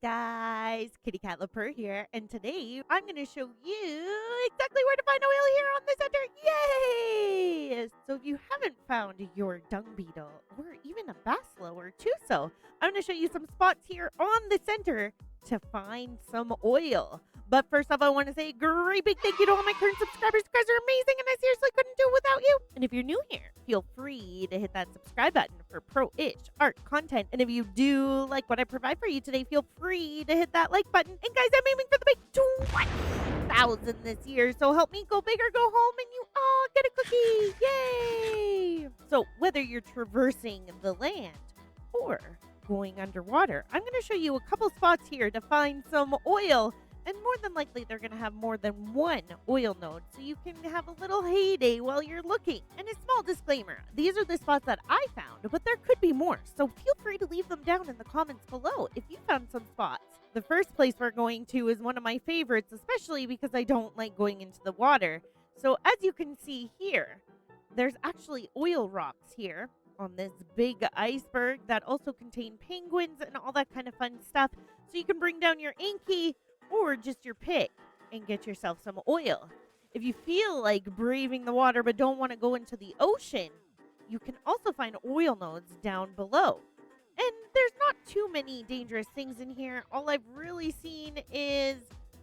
guys, Kittykatlapurr here, and today I'm going to show you exactly where to find oil here on the center. Yay! So if you haven't found your dung beetle or even a basilo or tuso, I'm going to show you some spots here on the center to find some oil. But first off, I want to say a great big thank you to all my current subscribers. You guys are amazing, and I seriously couldn't do it without you. And if you're new here, feel free to hit that subscribe button for pro-ish art content. And if you do like what I provide for you today, feel free to hit that like button. And guys, I'm aiming for the big 20,000 this year, so help me go big or go home, and you all get a cookie. Yay! So whether you're traversing the land or going underwater, I'm going to show you a couple spots here to find some oil. And more than likely, they're going to have more than one oil node, so you can have a little heyday while you're looking. And a small disclaimer, these are the spots that I found, but there could be more, so feel free to leave them down in the comments below if you found some spots. The first place we're going to is one of my favorites, especially because I don't like going into the water. So as you can see here, there's actually oil rocks here on this big iceberg that also contain penguins and all that kind of fun stuff. So you can bring down your Anki or just your pick and get yourself some oil. If you feel like braving the water but don't want to go into the ocean, you can also find oil nodes down below. And there's not too many dangerous things in here. All I've really seen is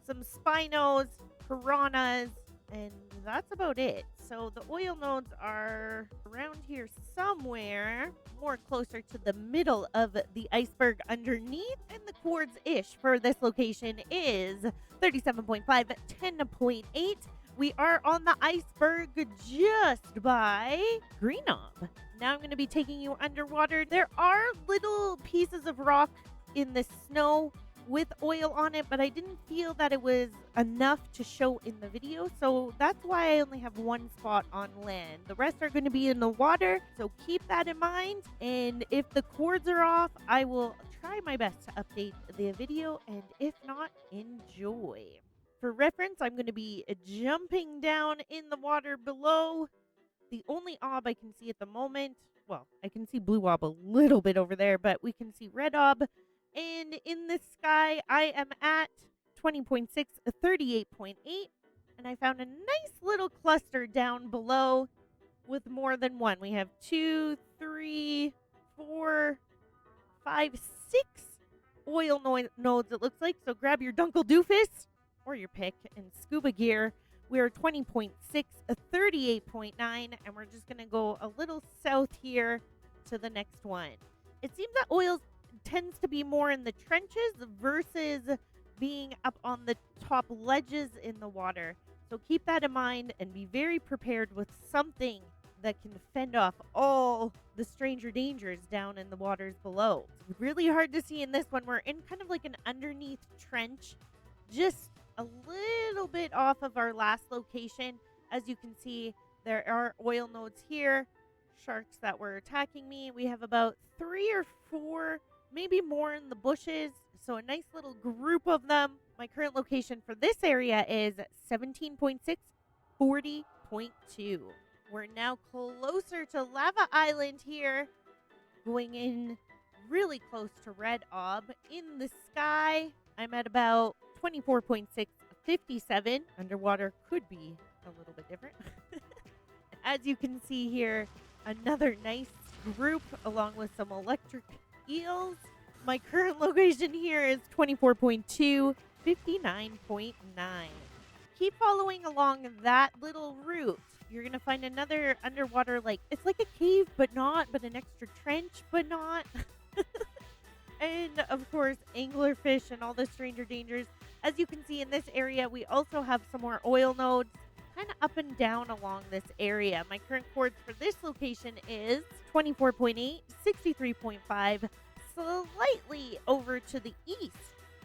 some spinos, piranhas, and that's about it. So the oil nodes are around here somewhere, more closer to the middle of the iceberg underneath. And the quartz-ish for this location is 37.5, 10.8. We are on the iceberg just by Greenknob. Now I'm going to be taking you underwater. There are little pieces of rock in the snow with oil on it, but I didn't feel that it was enough to show in the video, so that's why I only have one spot on land. The rest are going to be in the water, so keep that in mind. And if the cords are off, I will try my best to update the video, and if not, enjoy. For reference, I'm going to be jumping down in the water below. The only ob I can see at the moment, well, I can see blue ob a little bit over there, but we can see red ob. And in the sky, I am at 20.6, 38.8. And I found a nice little cluster down below with more than one. We have 2, 3, 4, 5, 6 oil nodes, it looks like. So grab your Dunkle Doofus or your pick and scuba gear. We're 20.6, 38.9. And we're just going to go a little south here to the next one. It seems that oil tends to be more in the trenches versus being up on the top ledges in the water. So keep that in mind and be very prepared with something that can fend off all the stranger dangers down in the waters below. It's really hard to see in this one. We're in kind of like an underneath trench, just a little bit off of our last location. As you can see, there are oil nodes here, sharks that were attacking me. We have about 3 or 4, maybe more in the bushes, so a nice little group of them. My current location for this area is 17.6, 40.2. We're now closer to Lava Island here, going in really close to Red Ob. In the sky, I'm at about 24.6, 57. Underwater could be a little bit different. As you can see here, another nice group along with some electric eels. My current location here is 24.2, 59.9. Keep following along that little route. You're going to find another underwater, like, it's like a cave, but not, but an extra trench, but not. And, of course, anglerfish and all the stranger dangers. As you can see in this area, we also have some more oil nodes kind of up and down along this area. My current quartz for this location is 24.8, 63.5, slightly over to the east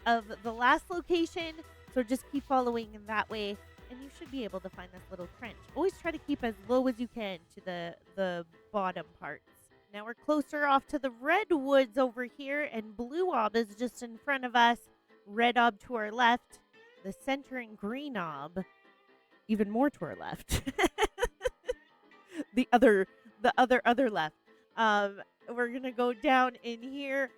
of the last location. So just keep following that way, and you should be able to find this little trench. Always try to keep as low as you can to the bottom parts. Now we're closer off to the redwoods over here, and blue ob is just in front of us. Red ob to our left. The center and green ob even more to our left. the other left. We're gonna go down in here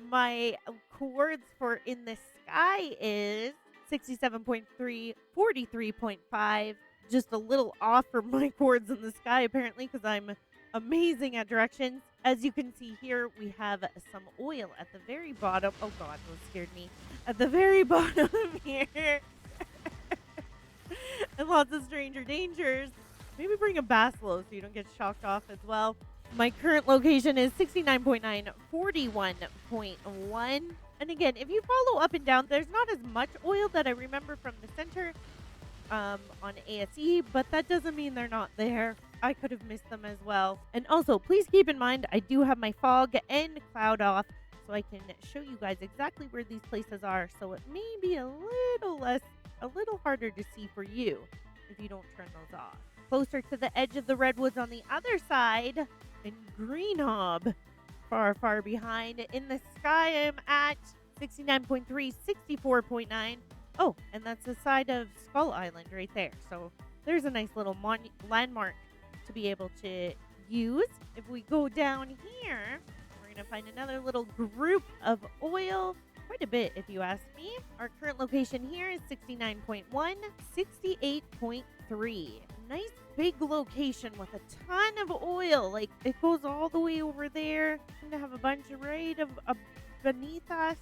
My chords for in the sky is 67.3, 43.5. Just a little off from my chords in the sky, apparently, because I'm amazing at directions. As you can see here, we have some oil at the very bottom. Oh god, that scared me. At the very bottom here. And lots of stranger dangers. Maybe bring a Basilo so you don't get shocked off as well. My current location is 69.9, 41.1. And again, if you follow up and down, there's not as much oil that I remember from the center on ASE, but that doesn't mean they're not there. I could have missed them as well. And also, please keep in mind, I do have my fog and cloud off, so I can show you guys exactly where these places are. So it may be a little harder to see for you if you don't turn those off. Closer to the edge of the redwoods on the other side, and Green Hob far, far behind. In the sky, I'm at 69.3, 64.9. Oh, and that's the side of Skull Island right there. So there's a nice little landmark to be able to use. If we go down here, we're going to find another little group of oil. Quite a bit, if you ask me. Our current location here is 69.1, 68.3. Nice big location with a ton of oil. Like, it goes all the way over there. I'm going to have a bunch right beneath us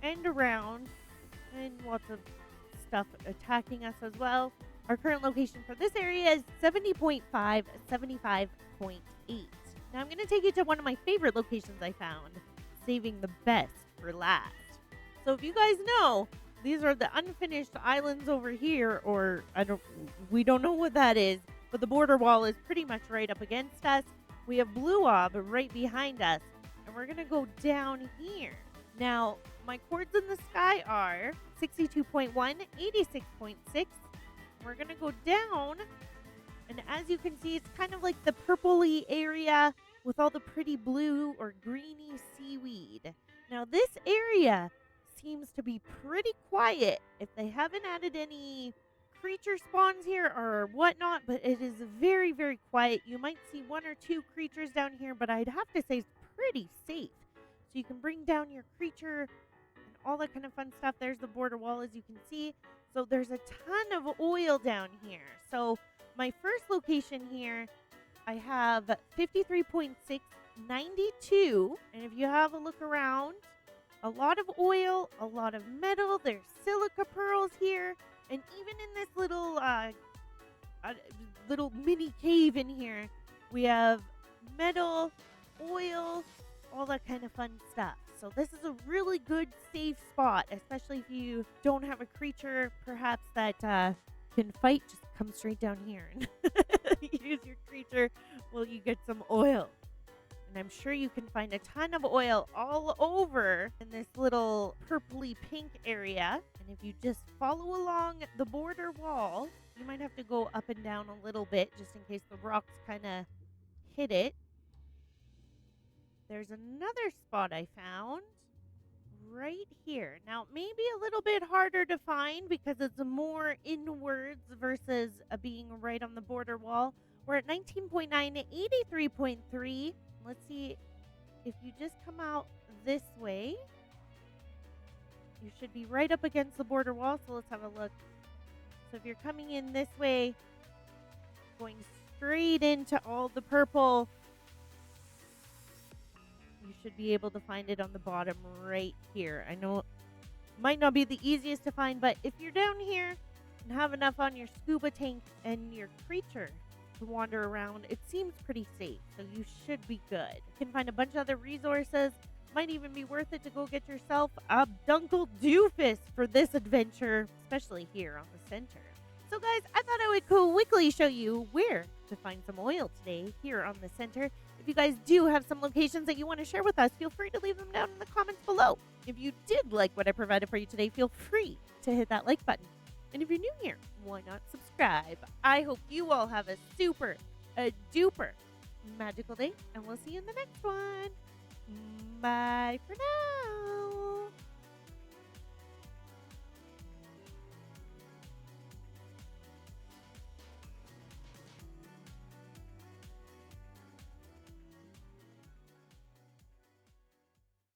and around. And lots of stuff attacking us as well. Our current location for this area is 70.5, 75.8. Now I'm going to take you to one of my favorite locations I found, saving the best for last. So if you guys know, these are the unfinished islands over here, or we don't know what that is, but the border wall is pretty much right up against us. We have Blue Ob right behind us, and we're going to go down here. Now, my chords in the sky are 62.1, 86.6. We're going to go down, and as you can see, it's kind of like the purpley area with all the pretty blue or greeny seaweed. Now, this area seems to be pretty quiet. If they haven't added any creature spawns here or whatnot, but it is very, very quiet. You might see one or two creatures down here, but I'd have to say it's pretty safe. So you can bring down your creature and all that kind of fun stuff. There's the border wall, as you can see. So there's a ton of oil down here. So my first location here, I have 53.6, 92. And if you have a look around, a lot of oil, a lot of metal. There's silica pearls here. And even in this little mini cave in here, we have metal, oil, all that kind of fun stuff. So this is a really good safe spot, especially if you don't have a creature perhaps that can fight. Just come straight down here and use your creature while you get some oil. And I'm sure you can find a ton of oil all over in this little purpley pink area. And if you just follow along the border wall, you might have to go up and down a little bit just in case the rocks kind of hit it. There's another spot I found right here. Now, maybe a little bit harder to find because it's more inwards versus being right on the border wall. We're at 19.9, 83.3. Let's see, if you just come out this way, you should be right up against the border wall. So let's have a look. So if you're coming in this way, going straight into all the purple, you should be able to find it on the bottom right here. I know it might not be the easiest to find, but if you're down here and have enough on your scuba tank and your creature to wander around, it seems pretty safe, so you should be good. You can find a bunch of other resources. Might even be worth it to go get yourself a Dunkle Doofus for this adventure, especially here on the center. So guys, I thought I would quickly show you where to find some oil today here on the center. If you guys do have some locations that you want to share with us, feel free to leave them down in the comments below. If you did like what I provided for you today, feel free to hit that like button. And if you're new here, why not subscribe? I hope you all have a super, duper magical day, and we'll see you in the next one. Bye for now.